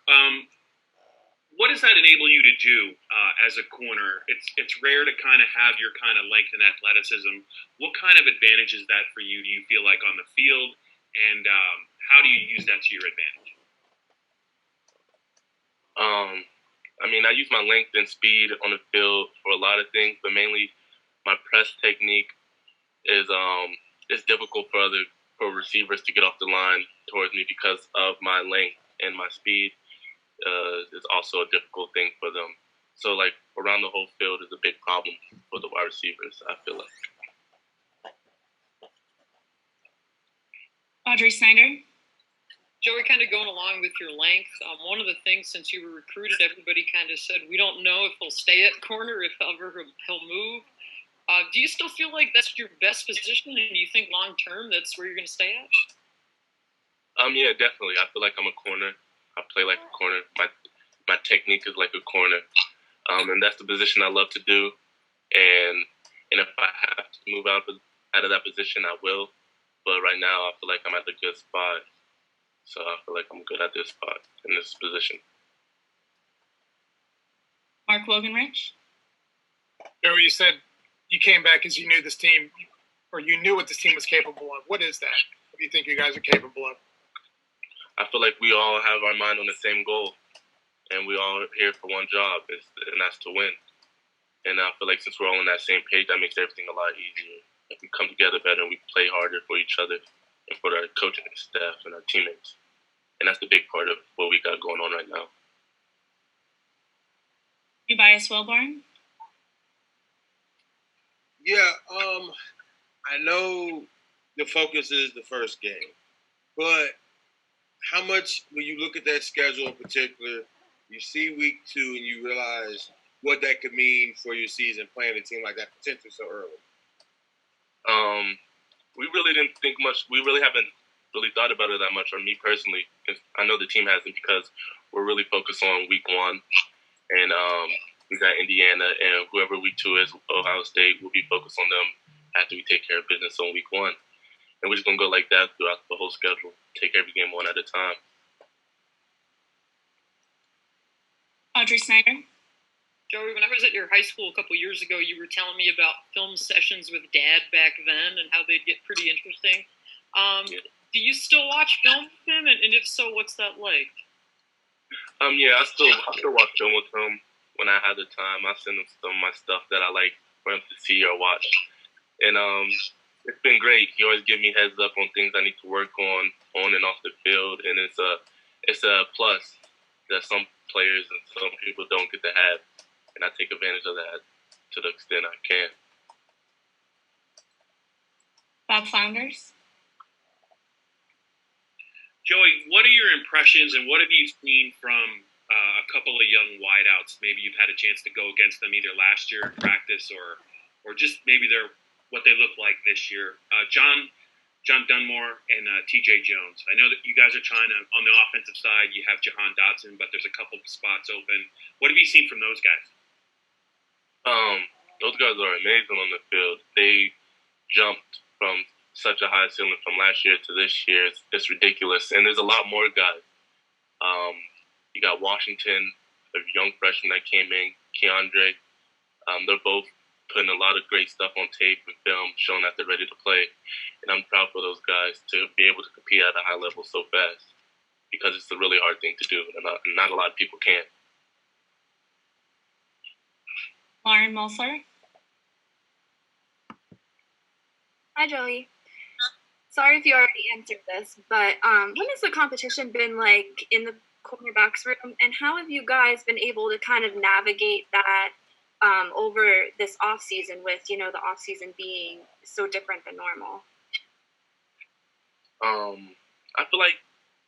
Um, what does that enable you to do as a corner? It's rare to kind of have your kind of length and athleticism. What kind of advantage is that for you? Do you feel like on the field, and how do you use that to your advantage? I mean, I use my length and speed on the field for a lot of things, but mainly my press technique is it's difficult for receivers to get off the line towards me because of my length and my speed. Is also a difficult thing for them. So like around the whole field is a big problem for the wide receivers. I feel like. Audrey Snyder. Joey, kind of going along with your length, one of the things since you were recruited, everybody kind of said, we don't know if he'll stay at corner, if ever he'll move. Do you still feel like that's your best position, and do you think long-term that's where you're going to stay at? Yeah, definitely. I feel like I'm a corner. I play like a corner. My technique is like a corner, and that's the position I love to do. And if I have to move out of that position, I will. But right now, I feel like I'm at a good spot. So I feel like I'm good at this spot in this position. Mark Wogenrich. Joey, you said you came back because you knew this team, or you knew what this team was capable of. What is that? What do you think you guys are capable of? I feel like we all have our mind on the same goal, and we all are here for one job, and that's to win. And I feel like since we're all on that same page, that makes everything a lot easier. If we come together better and we play harder for each other and for our coaching staff and our teammates. And that's the big part of what we got going on right now. Tobias Wilborn. Yeah, I know the focus is the first game, but how much, when you look at that schedule in particular, you see week 2 and you realize what that could mean for your season playing a team like that potentially so early? We really didn't think much. We really haven't really thought about it that much, or me personally. I know the team hasn't because we're really focused on week 1. And we got Indiana, and whoever week 2 is, Ohio State, will be focused on them after we take care of business on week 1. And we're just going to go like that throughout the whole schedule, take every game one at a time. Audrey Snyder. Joey, when I was at your high school a couple years ago, you were telling me about film sessions with Dad back then and how they'd get pretty interesting. Yeah. Do you still watch film with him? And if so, what's that like? Yeah, I still watch film with him when I have the time. I send him some of my stuff that I like for him to see or watch. And it's been great. He always gives me heads up on things I need to work on and off the field. And it's a plus that some players and some people don't get to have. And I take advantage of that to the extent I can. Bob Founders. Joey, what are your impressions and what have you seen from a couple of young wideouts? Maybe you've had a chance to go against them either last year in practice or just maybe they're what they look like this year. John Dunmore and TJ Jones. I know that you guys are trying to, on the offensive side, you have Jahan Dotson, but there's a couple of spots open. What have you seen from those guys? Those guys are amazing on the field. They jumped from such a high ceiling from last year to this year. It's ridiculous. And there's a lot more guys. You got Washington, a young freshman that came in, Keandre. They're both putting a lot of great stuff on tape and film, showing that they're ready to play. And I'm proud for those guys to be able to compete at a high level so fast because it's a really hard thing to do, and not a lot of people can. Lauren Mulsler. Hi, Joey. Sorry if you already answered this, but what has the competition been like in the cornerbacks room, and how have you guys been able to kind of navigate that over this off season with, the off season being so different than normal? I feel like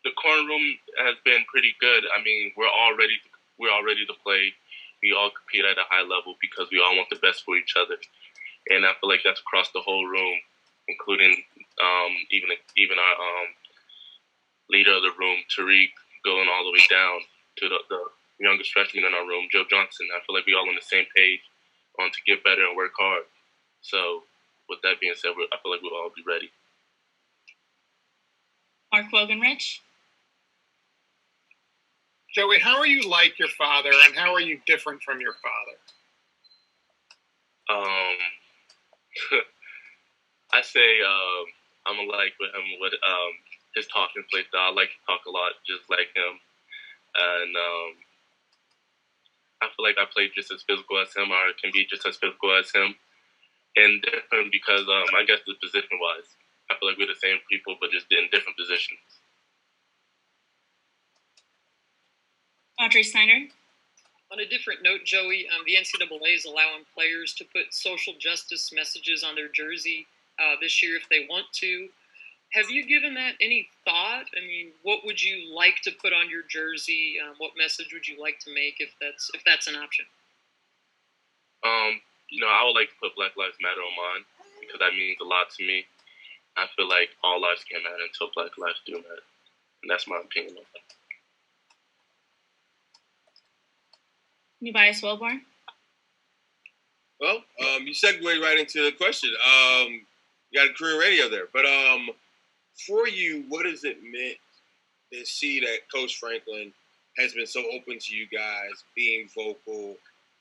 the corner room has been pretty good. I mean, we're all ready to play. We all compete at a high level because we all want the best for each other, and I feel like that's across the whole room, including even our leader of the room, Tariq, going all the way down to the youngest freshman in our room, Joe Johnson. I feel like we all on the same page on to get better and work hard. So with that being said, I feel like we'll all be ready. Mark Wogenrich. Joey, how are you like your father, and how are you different from your father? I say I'm alike with him with his talking play style. I like to talk a lot, just like him, and I feel like I play just as physical as him, or can be just as physical as him, and different because I guess the position wise, I feel like we're the same people, but just in different positions. Audrey Snyder. On a different note, Joey, the NCAA is allowing players to put social justice messages on their jersey this year if they want to. Have you given that any thought? I mean, what would you like to put on your jersey? What message would you like to make if that's an option? I would like to put Black Lives Matter on mine because that means a lot to me. I feel like all lives can't matter until Black lives do matter, and that's my opinion on that. Ubias Wilborn. Well, you segued right into the question. You got a career radio there, but for you, what has it meant to see that Coach Franklin has been so open to you guys being vocal,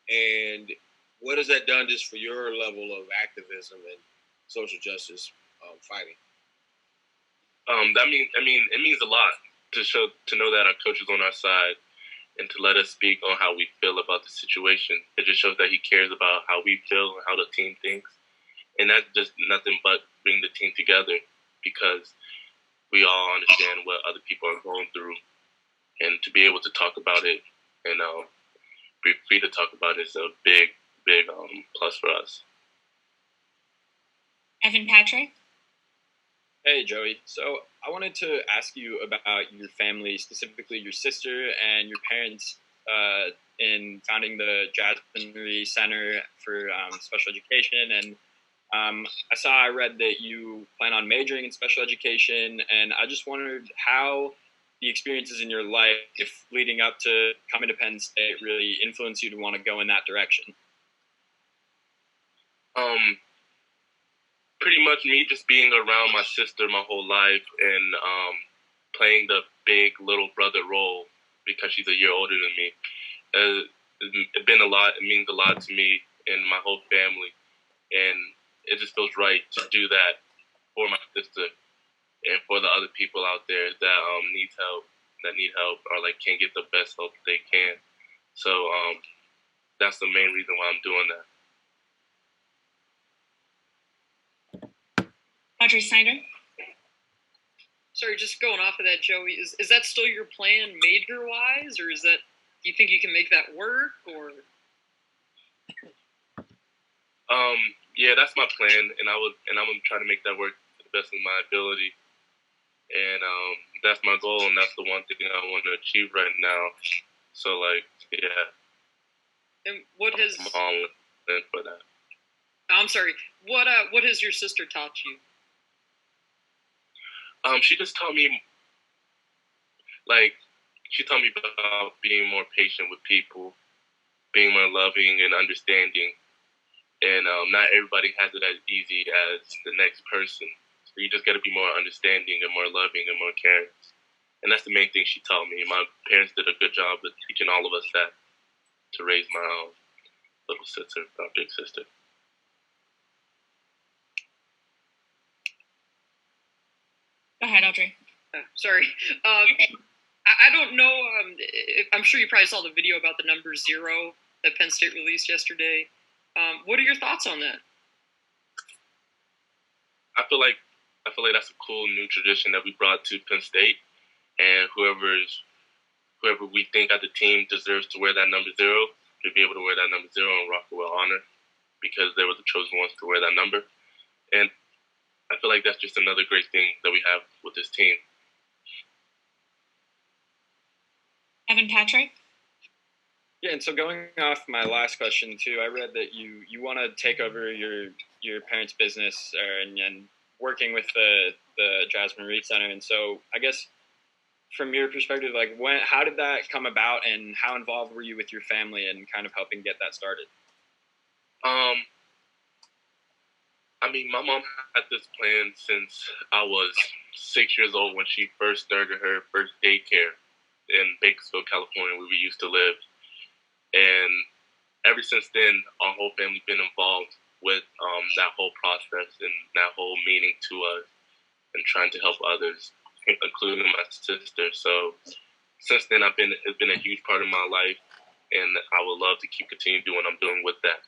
and what has that done just for your level of activism and social justice fighting? It means a lot to know that our coach is on our side and to let us speak on how we feel about the situation. It just shows that he cares about how we feel and how the team thinks, and that's just nothing but bring the team together because we all understand what other people are going through, and to be able to talk about it and be free to talk about it is a big plus for us. Evan Patrick. Hey, Joey. So I wanted to ask you about your family, specifically your sister and your parents in founding the Jasmine Center for Special Education. And I read that you plan on majoring in special education, and I just wondered how the experiences in your life leading up to coming to Penn State really influenced you to want to go in that direction. Pretty much me just being around my sister my whole life and playing the big little brother role because she's a year older than me. It's been a lot. It means a lot to me and my whole family, and it just feels right to do that for my sister and for the other people out there that need help or like can't get the best help they can. So that's the main reason why I'm doing that. Audrey Snyder. Sorry, just going off of that, Joey, is that still your plan major-wise, or do you think you can make that work, or? Yeah, that's my plan, and I'm gonna try to make that work to the best of my ability, and that's my goal, and that's the one thing I want to achieve right now. So, yeah. And what has? I'm all in for that. I'm sorry. What has your sister taught you? She just taught me, about being more patient with people, being more loving and understanding. And not everybody has it as easy as the next person. So you just got to be more understanding and more loving and more caring. And that's the main thing she taught me. My parents did a good job of teaching all of us that to raise my little sister, my big sister. Go ahead, Audrey. Sorry. I don't know. I'm sure you probably saw the video about the number 0 that Penn State released yesterday. What are your thoughts on that? I feel like that's a cool new tradition that we brought to Penn State, and whoever we think at the team deserves to wear that number 0 should be able to wear that number 0 and rock it with honor because they were the chosen ones to wear that number. And I feel like that's just another great thing that we have with this team. Evan Patrick. Yeah, and so going off my last question too, I read that you want to take over your parents' business and working with the Jasmine Reed Center. And so I guess from your perspective, how did that come about, and how involved were you with your family in kind of helping get that started? My mom had this plan since I was 6 years old when she first started her first daycare. in Bakersfield, California, where we used to live. And ever since then, our whole family's been involved with that whole process and that whole meaning to us and trying to help others, including my sister. So since then, it's been a huge part of my life, and I would love to keep continuing doing what I'm doing with that.